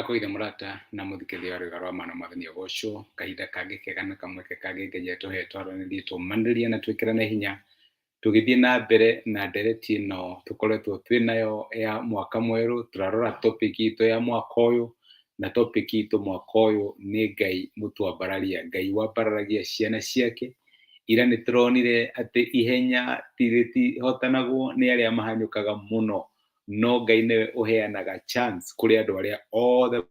ndakwire murata na muthikithia rwa mana mathani goco kahinda kangi kega na kamwe kangi ngeje tuhetwo aranĩrie tumanĩrĩrie na twĩkĩrane hinya tũgĩthiĩ na mbere na ndereti ĩno tũkoretwo twĩnayo ya mwaka mwerũ. Tũrarora topic itũ ya mwaka ũyũ, na topic itũ mwaka ũyũ nĩ Ngai mũtwambararia, Ngai wambararagia ciana ciake. Ira nĩ tũronire atĩ ihenya rĩtihotanagwo nĩ arĩa mahanyũkaga mũno, no Ngai nĩwe ũheanaga chance kũrĩ andũ arĩa othe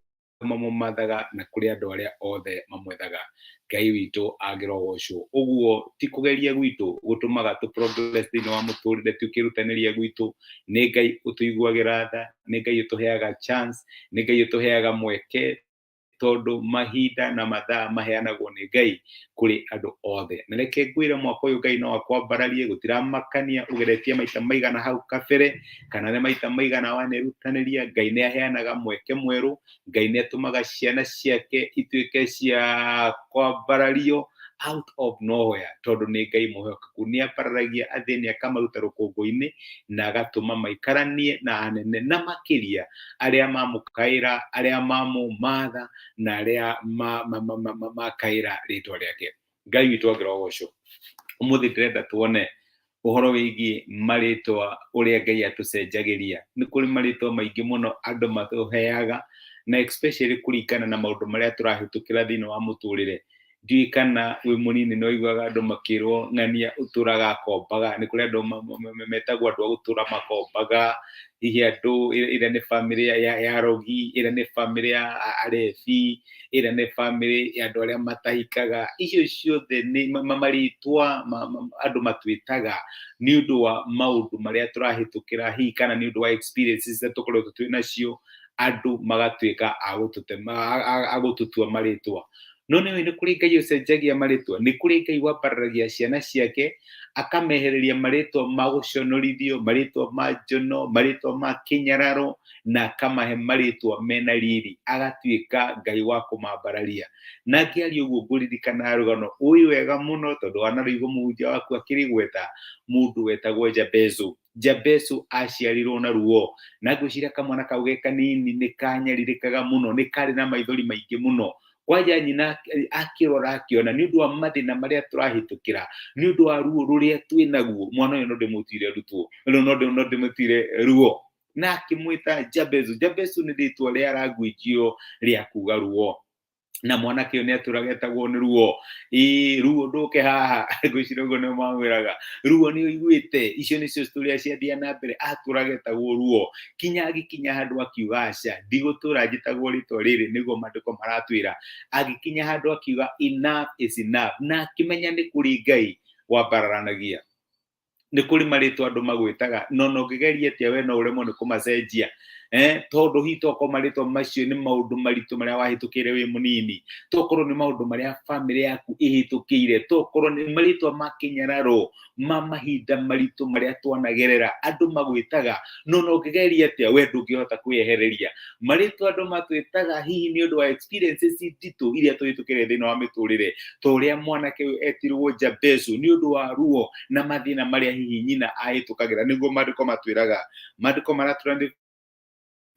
mamũmathaga na kũrĩ andũ arĩa othe mamwethaga. Ngai witũ agĩrogocwo. Ũguo ti kũgeria gwitũ gũtũmaga tũ progress thĩinĩ wa mũtũrĩre, ti ũkĩrutanĩria gwitũ. Nĩ Ngai ũtũiguagĩra tha, nĩ Ngai ũtũheaga chance, nĩ Ngai ũtũheaga mweke, tondũ mahinda na mathaa maheanagwo nĩ Ngai kũrĩ andũ othe. Na reke ngwĩre mwaka ũyũ Ngai no akwambararie, gũtiramakania ũgeretie maita maigana hau kabere kana nĩ maita maigana wanerutanĩria. Ngai nĩ aheanaga mweke mwerũ, Ngai nĩ atũmaga ciana ciake ituĩke cia kwambarario out of nowhere, tondũ nĩ Ngai mũhokeku. Nĩ ambararagia athĩni akamaruta rũkũngũ-inĩ na agatũma maikaranie na anene na makĩria arĩa mamũkaĩra, arĩa mamũmatha na arĩa makaĩra rĩtwa rĩake. Ngai witũ agĩrogocwo. Ũmũthĩ ndĩrenda tuone ũhoro wĩgiĩ marĩtwa ũrĩa Ngai atũcenjagĩria. Nĩ kũrĩ marĩtwa maingĩ mũno andũ matũheaga, na especially kũringana na maũndũ marĩa tũrahĩtũkĩra thĩinĩ wa mũtũrĩre. Ndiũĩ kana wĩ mũnini nĩ waiguaga andũ makĩrwo ng'ania ũtũraga akombaga. Nĩ kũrĩ andũ metagwo andũ a gũtũra makombaga, hihi andũ ĩrĩa nĩ famĩlĩ ya arogi, ĩrĩa nĩ famĩlĩ ya arebi, ĩrĩa nĩ famĩlĩ ya andũ arĩa matahikaga. Icio ciothe nĩ marĩtwa andũ matwĩtaga nĩ ũndũ wa maũndũ marĩa tũrahĩtũkĩra, hihi kana nĩ ũndũ wa experiences iria tũkoretwo twĩ nacio, andũ magatuĩka a gũtũtua marĩtwa. No nĩ kũrĩ Ngai ũcenjagia marĩtwa, nĩ kũrĩ Ngai wambararagia ciana ciake akamehereria marĩtwa ma gũconorithio, marĩtwa ma njono, marĩtwa ma kĩnyararo, na akamahe marĩtwa mena riri, agatuĩka Ngai wa kũmambararia. Na ngĩaria ũguo ngũririkana rũgano ũyũ wega mũno, tondũ wanarĩigua mũhunjia waku akĩrĩgweta, mũndũ wetagwo Jabezu. Jabezu aciarirwo na ruo, na ngwĩciria kamwana kau ge kanini nĩ kanyarirĩkaga mũno, nĩ karĩ na maithori maingĩ mũno. Kwanja nyina akĩrora akĩona nĩ ũndũ wa mathĩna marĩa tũrahĩtũkĩra, nĩ ũndũ wa ruo rũrĩa twĩnaguo, mwana ũyũ no ndĩmũtuire rutwo, no ndĩmũtuire ruo, na akĩmwĩta Jabezu. Jabezu nĩ rĩtwa rĩa language rĩa kuga ruo, na mwanake ũyũ nĩ atũraga etagwo nĩ ruo. Ruo ndũke haha, ngwĩciria ũguo nĩo mamwĩraga, ruo nĩ ũiguĩte. Icio nĩcio story iria ciathiaga na mbere, atũraga etagwo ruo, kinya agĩkinya handũ akiuga aca, ndigũtũra njĩtagwo rĩtwa rĩrĩ, nĩguo maandĩko maratwĩra. Agĩkinya handũ akiuga enough is enough, na akĩmenya nĩ kũrĩ Ngai wambararanagia. Nĩ kũrĩ marĩtwa andũ magwĩtaga, no ũngĩgeria atĩa we no ũremwo nĩ kũmacenjia, tondũ hihi tokorwo marĩtwa macio nĩ maũndũ maritũ marĩa wahĩtũkĩire wĩ mũnini, tokorwo nĩ maũndũ marĩa famĩlĩ yaku ĩhĩtũkĩire, tokorwo nĩ marĩtwa ma kĩnyararo, ma mahinda maritũ marĩa twanagerera, andũ magwĩtaga, no ũngĩgeria atĩa we ndũngĩhota kwĩyehereria. Marĩtwa andũ matwĩtaga hihi nĩ ũndũ wa experiences nditũ iria twahĩtũkĩire thĩinĩ wa mĩtũrĩre, ta ũrĩa mwanake ũyũ etirwo Jabezu nĩ ũndũ wa ruo na mathĩna marĩa hihi nyina ahĩtũkagĩra, nĩguo maandĩko matwĩraga. Maandĩko maratwĩra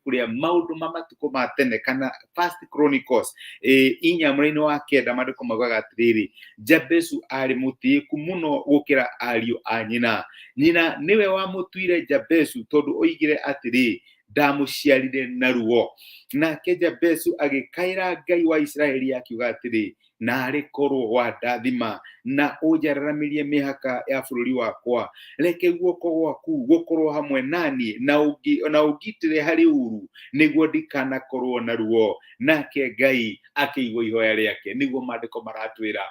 kũrĩa maũndũ ma matukũ ma tene, kana First Chronicles 4:9 maandĩko maugaga atĩrĩrĩ, Jabezu arĩ mũtĩĩku mũno gũkĩra ariũ a nyina. Nyina nĩwe wamũtuire Jabezu tondũ oigire atĩrĩ, ndamũciarire na ruo. Nake Jabezu agĩkaĩra Ngai wa Isiraeli akiuga atĩrĩ, narĩ korwo wandathima na ũnjararamĩrie mĩhaka ya bũrũri wakwa, reke guoko gwaku gũkorwo hamwe naniĩ na ũngitĩre harĩ ũru, nĩguo ndikanakorwo na ruo. Nake Ngai akĩigua ihoya rĩake, nĩguo maandĩko maratwĩra.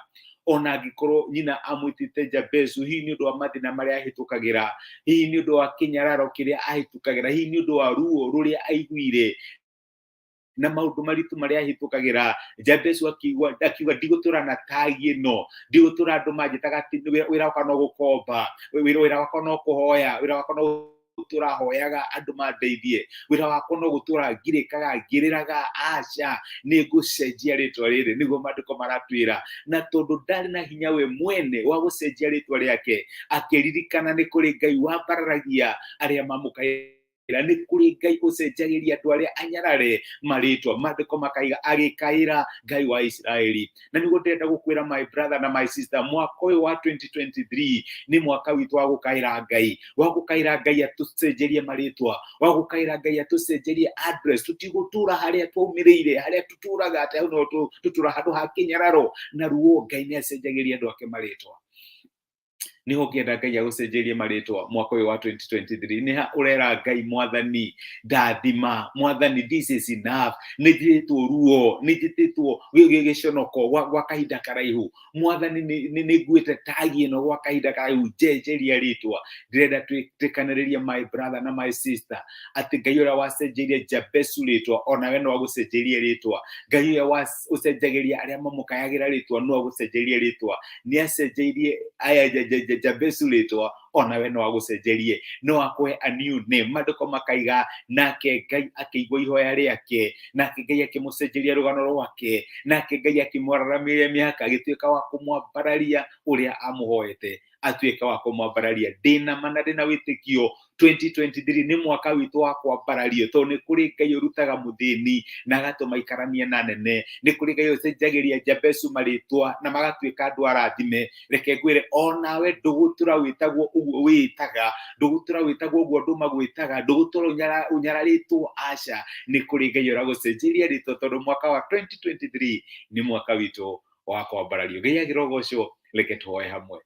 Ona angĩkorwo nyina amwĩtĩte Jabezu hihi nĩ ũndũ wa mathĩna marĩa ahĩtũkagĩra, hihi nĩ ũndũ wa kĩnyararo kĩrĩa ahĩtũkagĩra, hihi nĩ ũndũ wa ruo rũrĩa aiguire na maũndũ maritũ marĩa ahĩtũkagĩra, Jabezu akiuga ndigũtũra na tagi ĩno, ndigũtũra andũ manjĩtaga atĩ wĩra wakwa no gũkomba, wĩra wakwa no kũhoya, wĩra wakwa no gũtũra hoyaga andũ mandeithie, wĩra wakwa no gũtũra ngirĩkaga ngĩrĩraga, aca, nĩ ngũcenjia rĩtwa rĩrĩ, nĩguo maandĩko maratwĩra. Na tondũ ndarĩ na hinya we mwene wa gũcenjia rĩtwa rĩake, akĩririkana nĩ kũrĩ Ngai wambararagia arĩa mamũkaĩra nĩ kũrĩ Ngai ũcenjagĩria andũ arĩa anyarare marĩtwa. Maandĩko makaiga agĩkaĩra Ngai wa Isiraeli. Na nĩguo ndĩrenda gũkwĩra my brother na my sister, mwaka ũyũ wa 2023 nĩ mwaka witũ wa gũkaĩra Ngai, wa gũkaĩra Ngai atũcenjerie marĩtwa, wa gũkaĩra Ngai atũcenjerie address. Tũtigũtũra harĩa twaumĩrĩire, harĩa tũtũraga atĩ hau no tũtũra handũ ha kĩnyararo na ruo. Ngai nĩ acenjagĩria andũ ake marĩtwa. Niho ngĩenda Ngai agũcenjerie marĩtwa mwaka ũyũ wa 2023. Nĩ ha ũrera Ngai Mwathani ndathima, Mwathani this is enough. Nĩ njĩtĩtwo ruo, nĩ njĩtĩtwo gĩconoko gwa kahinda karaihu. Mwathani nĩ nguĩte tagi ĩno gwa kahinda karaihu, njenjeria rĩtwa. Ndĩrenda twĩkanĩrĩrie my brother na my sister atĩ Ngai ũrĩa wacenjeirie Jabesu rĩtwa, onawe no agũcenjerie rĩtwa. Ngai ũrĩa ũcenjagĩria arĩa mamũkayagĩra rĩtwa no agũcenjerie rĩtwa. Nĩ acenjeirie aya Jabesu rĩtwa, onawe no agũcenjerie, no akũhe a new name. Maandĩko makaiga nake Ngai akĩigua ihoya rĩake, nake Ngai akĩmũcenjeria rũgano rwake, nake Ngai akĩmwararamĩria mĩhaka, agĩtuĩka wa kũmwambararia ũrĩa amũhoete, atuĩka wa kũmwambararia. Ndĩna ma na ndĩna wĩtĩkio 2023 nĩ mwaka witũ wa kwambarario, tondũ nĩ kũrĩ Ngai ũrutaga mũthĩni na agatũma ikarania na nene. Nĩ kũrĩ Ngai ũcenjagĩria Jabesu marĩtwa na magatuĩka andũ arathime. Reke ngwĩre onawe ndũgũtũra wĩtagwo ũguo wĩtaga, ndũgũtũra wĩtagwo ũguo andũ magwĩtaga, ndũgũtũra ũnyararĩtwo. Aca, nĩ kũrĩ Ngai ũragũcenjeria rĩtwa, tondũ mwaka wa 2023 nĩ mwaka witũ wa kwambarario. Ngai agĩrogocwo. Reke tũhoe hamwe.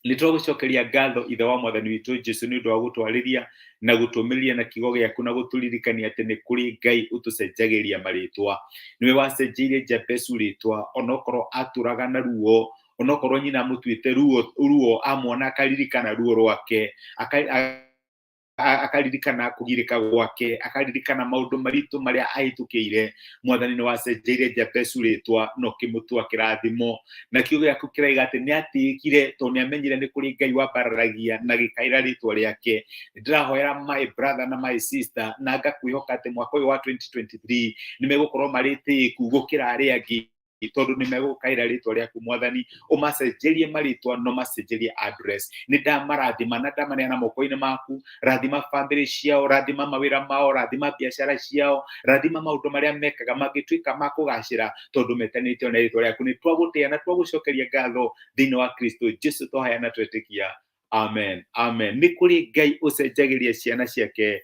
Nĩ tũgũcokeria ngatho Ithe wa Mwathani witũ Jesũ nĩ ũndũ wa gũtwarĩria na gũtũmĩrĩria na kiugo gĩaku na gũtũririkania atĩ nĩ kũrĩ Ngai ũtũcenjagĩria marĩtwa. Nĩwe wacenjeirie Jabesu rĩtwa, onokorwo atũraga na ruo, onokorwo nyina mũtuĩte ruo amwona akaririkana ruo rwake, akaririkana kũgirĩka gwake, akaririkana maũndũ maritũ marĩa ahĩtũkĩire. Mwathani nĩ wacenjeirie Jabesu rĩtwa na ũkĩmũtua kĩrathimo, na kiugo gĩaku kĩraiga atĩ nĩ atĩĩkire tondũ nĩ amenyire nĩ kũrĩ Ngai wambararagia na gĩkaĩra rĩtwa rĩake. Ndĩrahoera my brother na my sister, na ngakwĩhoka atĩ mwaka ũyũ wa 2023 nĩ megũkorwo marĩtĩĩku gũkĩra arĩa angĩ, tondũ nĩ megũkaĩra rĩtwa rĩaku Mwathani, ũmacenjerie marĩtwa no macenjerie address. Nĩ ndamarathima na ndamaneana moko-inĩ maku. Rathima family ciao, rathima mawĩra mao, rathima biacara ciao, rathima maũndũ marĩa mekaga mangĩtuĩka ma kũgacĩra tondũ metanĩtio na rĩtwa rĩaku. Nĩ twagũtĩĩa na twagũcokeria ngatho thĩinĩ wa Kristo Jesũ twahaya na twetĩkia. Amen, amen. Nĩ kũrĩ Ngai ũcenjagĩria ciana ciake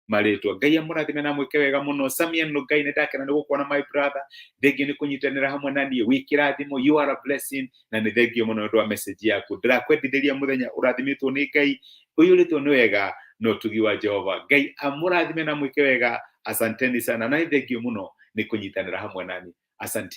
marĩtwa. Ngai amũrathime na mwĩke wega mũno. Samia no Ngai nĩ ndakena nĩ gũkuona my brother. Thengio nĩ kũnyitanĩra hamwe na niĩ. Wĩ kĩrathimo, you are a blessing, na nĩ thengio mũno nĩ ũndũ wa message yaku. Ndĩrakwendithĩria mũthenya ũrathimĩtwo nĩ Ngai, ũiyũrĩtwo nĩ wega na ũtugi wa Jehova. Ngai amũrathime na mwĩke wega. Asanteni sana na nĩ thengio mũno nĩ kũnyitanĩra hamwe na niĩ. Asante.